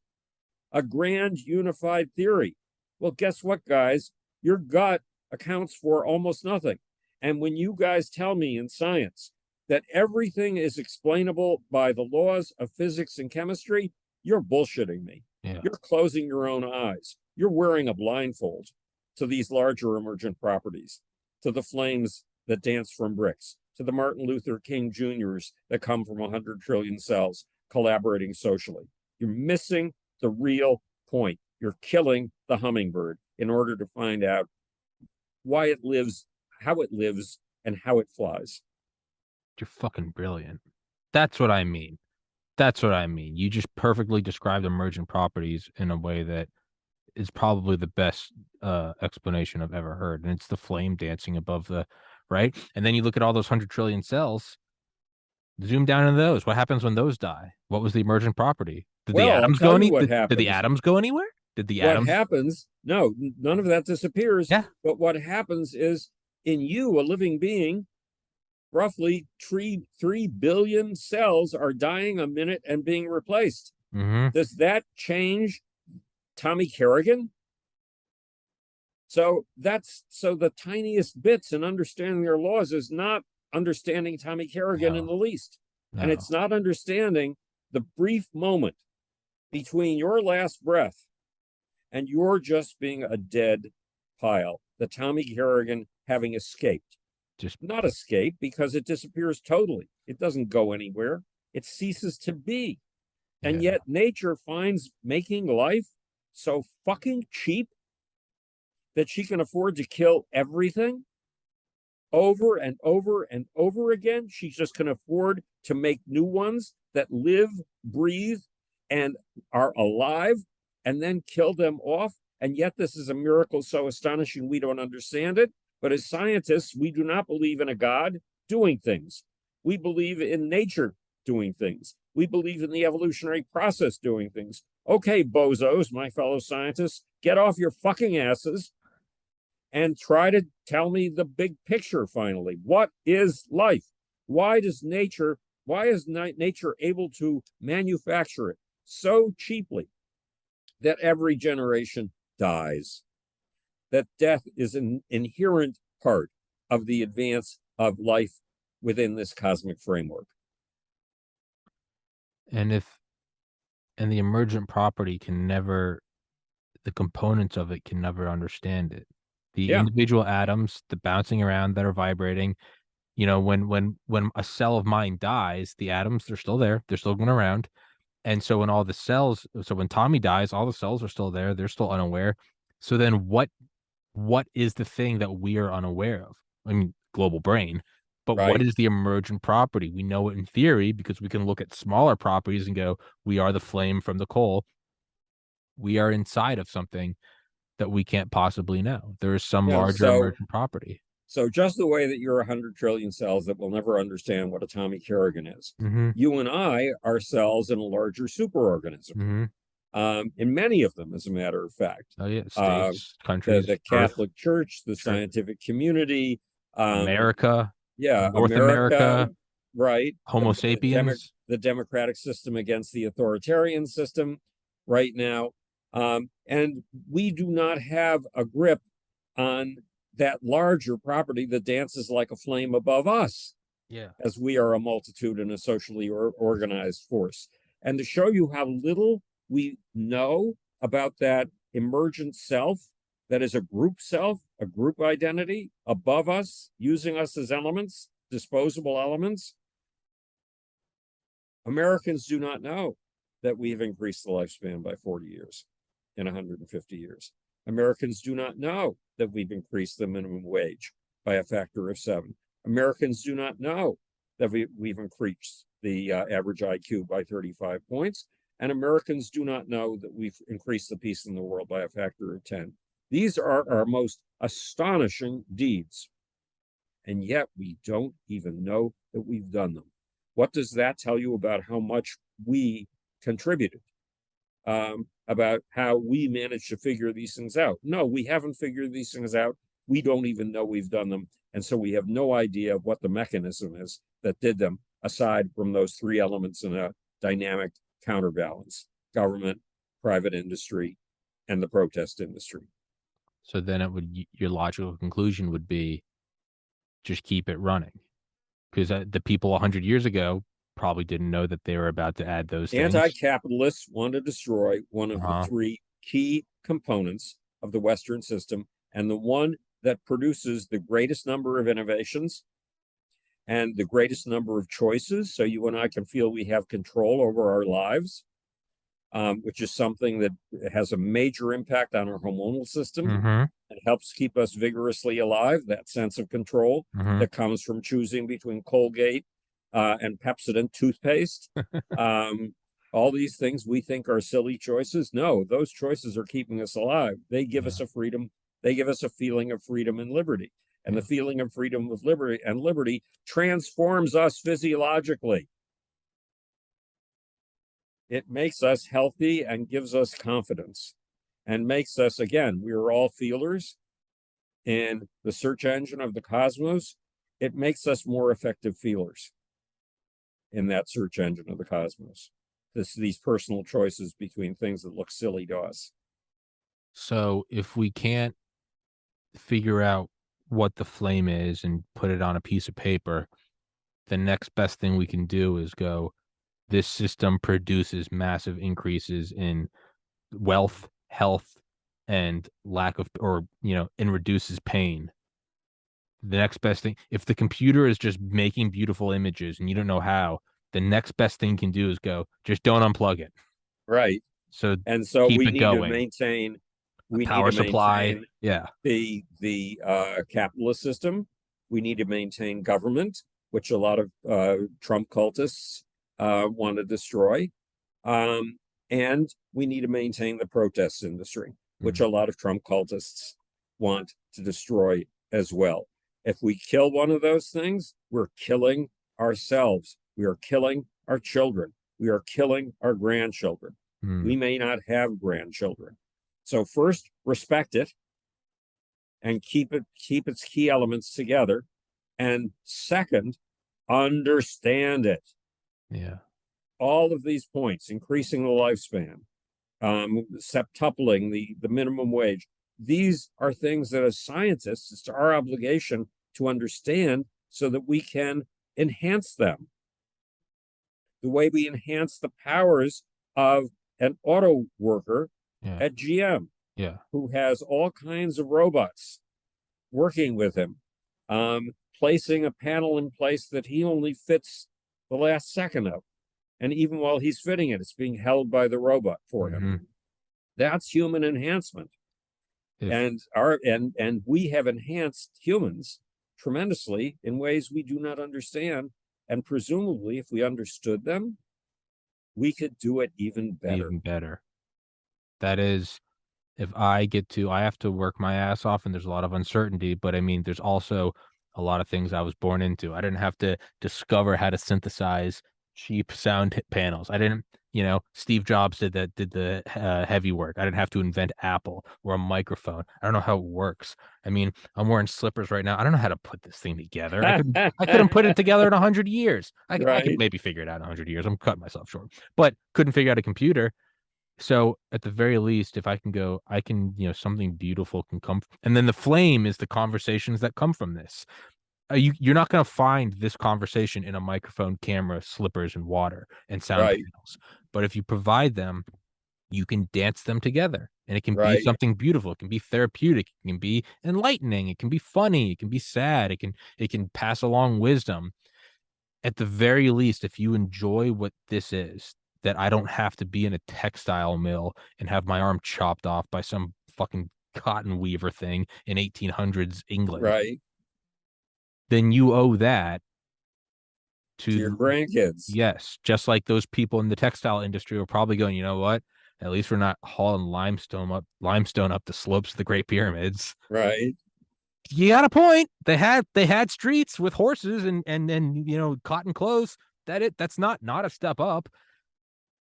a grand unified theory. Well, guess what, guys? Your gut accounts for almost nothing. And when you guys tell me in science that everything is explainable by the laws of physics and chemistry, you're bullshitting me. Yeah. You're closing your own eyes. You're wearing a blindfold to these larger emergent properties, to the flames that dance from bricks, to the Martin Luther King Jr.'s that come from 100 trillion cells collaborating socially. You're missing the real point. You're killing the hummingbird in order to find out why it lives, how it lives, and how it flies. You're fucking brilliant. That's what I mean. That's what I mean. You just perfectly described emergent properties in a way that is probably the best explanation I've ever heard. And it's the flame dancing above the right. And then you look at all those 100 trillion cells, zoom down into those. What happens when those die? What was the emergent property? Did the Well, I'll atoms go tell you any? what Did the happens. atoms go anywhere? Did the What atoms? happens, no, none of that disappears. Yeah. But what happens is in you, a living being, roughly 3 billion cells are dying a minute and being replaced. Mm-hmm. Does that change Tommy Carrigan? So the tiniest bits in understanding their laws is not understanding Tommy Carrigan in the least. No. And it's not understanding the brief moment between your last breath and you're just being a dead pile, the Tommy Carrigan having escaped. Just not escape because it disappears totally. It doesn't go anywhere. It ceases to be. And yeah. yet nature finds making life so fucking cheap that she can afford to kill everything over and over and over again. She just can afford to make new ones that live, breathe, and are alive, and then kill them off. And yet this is a miracle so astonishing we don't understand it. But as scientists, we do not believe in a God doing things. We believe in nature doing things. We believe in the evolutionary process doing things. Okay, bozos, my fellow scientists, get off your fucking asses and try to tell me the big picture finally. What is life? Why is nature able to manufacture it so cheaply that every generation dies? That death is an inherent part of the advance of life within this cosmic framework. And the emergent property can never, the components of it can never understand it. The individual atoms, the bouncing around that are vibrating, when a cell of mine dies, the atoms, they're still there, they're still going around. And so when Tommy dies, all the cells are still there, they're still unaware. So then what is the thing that we are unaware of? I mean, global brain, but right? What is the emergent property? We know it in theory because we can look at smaller properties and go, we are the flame from the coal. We are inside of something that we can't possibly know. There is some larger emergent property. So just the way that you're 100 trillion cells that will never understand what a Tommy Carrigan is, you and I are cells in a larger superorganism. In many of them, as a matter of fact. Oh yeah, states, countries, the Catholic Church, the scientific community, America, North America, right? Homo sapiens, the democratic system against the authoritarian system right now. And we do not have a grip on that larger property that dances like a flame above us. Yeah. As we are a multitude and a socially organized force. And to show you how little we know about that emergent self, that is a group self, a group identity above us, using us as elements, disposable elements. Americans do not know that we have increased the lifespan by 40 years in 150 years. Americans do not know that we've increased the minimum wage by a factor of 7. Americans do not know that we've increased the average IQ by 35 points. And Americans do not know that we've increased the peace in the world by a factor of 10. These are our most astonishing deeds. And yet we don't even know that we've done them. What does that tell you about how much we contributed? About how we managed to figure these things out? No, we haven't figured these things out. We don't even know we've done them. And so we have no idea of what the mechanism is that did them, aside from those 3 elements in a dynamic counterbalance: government, private industry, and the protest industry. So then your logical conclusion would be just keep it running, because the people 100 years ago probably didn't know that they were about to add those things. Anti-capitalists want to destroy one of the three key components of the Western system, and the one that produces the greatest number of innovations and the greatest number of choices, so you and I can feel we have control over our lives, which is something that has a major impact on our hormonal system. It helps keep us vigorously alive, that sense of control that comes from choosing between Colgate and Pepsodent toothpaste. All these things we think are silly choices. No, those choices are keeping us alive. They give us a freedom. They give us a feeling of freedom and liberty. And the feeling of freedom of liberty transforms us physiologically. It makes us healthy and gives us confidence and makes us, again, we are all feelers in the search engine of the cosmos. It makes us more effective feelers in that search engine of the cosmos. These personal choices between things that look silly to us. So if we can't figure out what the flame is and put it on a piece of paper, the next best thing we can do is go, this system produces massive increases in wealth, health, and lack of, or, and reduces pain. The next best thing, if the computer is just making beautiful images and you don't know how, the next best thing you can do is go, just don't unplug it. Right. So we need to maintain power supply. Yeah. The capitalist system. We need to maintain government, which a lot of Trump cultists want to destroy. And we need to maintain the protest industry, which a lot of Trump cultists want to destroy as well. If we kill one of those things, we're killing ourselves. We are killing our children. We are killing our grandchildren. We may not have grandchildren. So first, respect it and keep its key elements together. And second, understand it. Yeah. All of these points: increasing the lifespan, septupling the minimum wage. These are things that as scientists, it's our obligation to understand so that we can enhance them. The way we enhance the powers of an auto worker at GM, who has all kinds of robots working with him, placing a panel in place that he only fits the last second of. And even while he's fitting it, it's being held by the robot for him. That's human enhancement. And we have enhanced humans tremendously in ways we do not understand. And presumably, if we understood them, we could do it even better. Even better. That is, if I have to work my ass off, and there's a lot of uncertainty, but I mean, there's also a lot of things I was born into. I didn't have to discover how to synthesize cheap sound panels. I didn't, Steve Jobs did the heavy work. I didn't have to invent Apple or a microphone. I don't know how it works. I mean, I'm wearing slippers right now. I don't know how to put this thing together. I couldn't put it together in 100 years. I could maybe figure it out in 100 years. I'm cutting myself short, but couldn't figure out a computer. So at the very least, if I can go, something beautiful can come. And then the flame is the conversations that come from this. You're not going to find this conversation in a microphone, camera, slippers, and water and sound panels. But if you provide them, you can dance them together, and it can be something beautiful. It can be therapeutic. It can be enlightening. It can be funny. It can be sad. It can pass along wisdom. At the very least, if you enjoy what this is, that I don't have to be in a textile mill and have my arm chopped off by some fucking cotton weaver thing in 1800s England. Right. Then you owe that to your grandkids. Yes. Just like those people in the textile industry are probably going, you know what? At least we're not hauling limestone up the slopes of the Great Pyramids. Right. You got a point. They had streets with horses and cotton clothes. That's not a step up.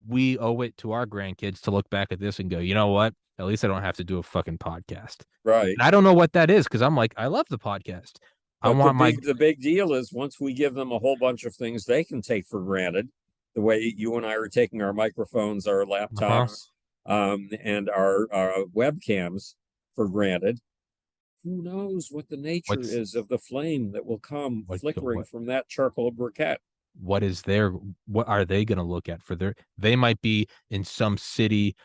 We owe it to our grandkids to look back at this and go, you know what? At least I don't have to do a fucking podcast. Right. And I don't know what that is, because I'm like, I love the podcast. But the big deal is, once we give them a whole bunch of things they can take for granted, the way you and I are taking our microphones, our Uh-huh. laptops, and our webcams for granted. Who knows what the nature What's is of the flame that will come what flickering what from that charcoal briquette? what is their what are they going to look at for their they might be in some city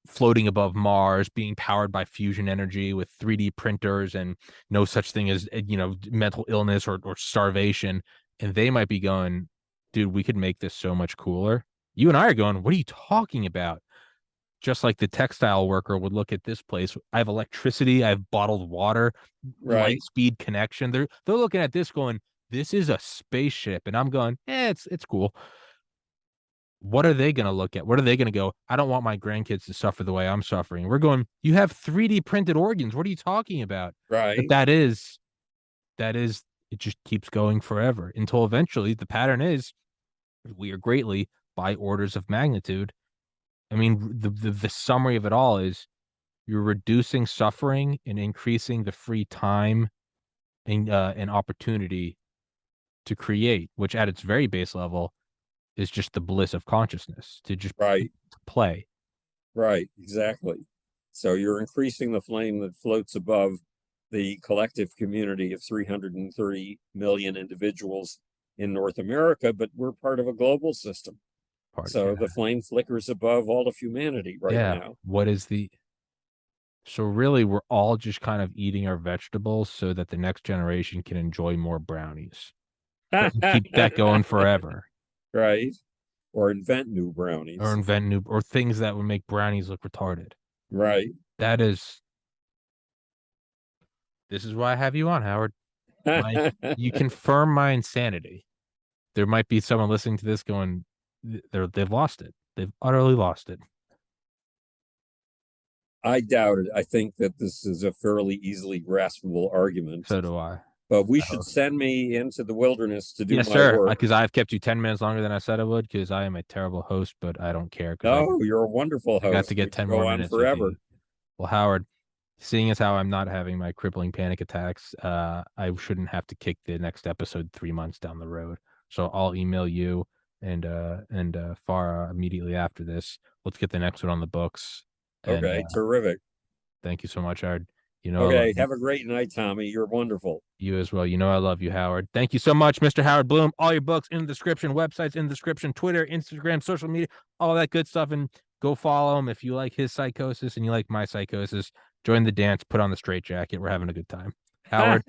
floating above Mars being powered by fusion energy with 3D printers and no such thing as mental illness or starvation, and they might be going, dude, we could make this so much cooler. You and I are going, what are you talking about? Just like the textile worker would look at this place. I have electricity, I have bottled water, light Right, speed connection. They're looking at this going, this is a spaceship. And I'm going, it's cool. What are they gonna look at? What are they gonna go? I don't want my grandkids to suffer the way I'm suffering. We're going, you have 3D printed organs. What are you talking about? But right, that is it just keeps going forever until eventually the pattern is we are greatly by orders of magnitude. I mean, the summary of it all is you're reducing suffering and increasing the free time and opportunity to create, which at its very base level is just the bliss of consciousness to just right, play. right, exactly. So you're increasing the flame that floats above the collective community of 330 million individuals in North America, but we're part of a global system. Part, So yeah, the flame flickers above all of humanity right yeah. now. What is the so really we're all just kind of eating our vegetables so that the next generation can enjoy more brownies. But keep that going forever. Right. Or invent new Or brownies. invent new or things that would make brownies look retarded. Right. That is this is why I have you on, Howard. My you confirm my insanity. There might be someone listening to this going, they've lost it. They've utterly lost it. I doubt it. I think that this is a fairly easily graspable argument, So do I. but we I should hope. send me into the wilderness to do Yes, my sir. work. Because I've kept you 10 minutes longer than I said I would. Because I am a terrible host, but I don't care. Because No, you're a wonderful I got to host. We get could 10 go more on minutes with forever. you. Well, Howard, seeing as how I'm not having my crippling panic attacks, I shouldn't have to kick the next episode 3 months down the road. So I'll email you and Farah immediately after this. Let's get the next one on the books. And Okay, terrific. thank you so much, Howard. You know I love Okay, you. have a great night, Tommy. You're wonderful. You as well. You know I love you, Howard. Thank you so much, Mr. Howard Bloom. All your books in the description, websites in the description, Twitter, Instagram, social media, all that good stuff. And go follow him if you like his psychosis and you like my psychosis. Join the dance, put on the straight jacket. We're having a good time. Howard,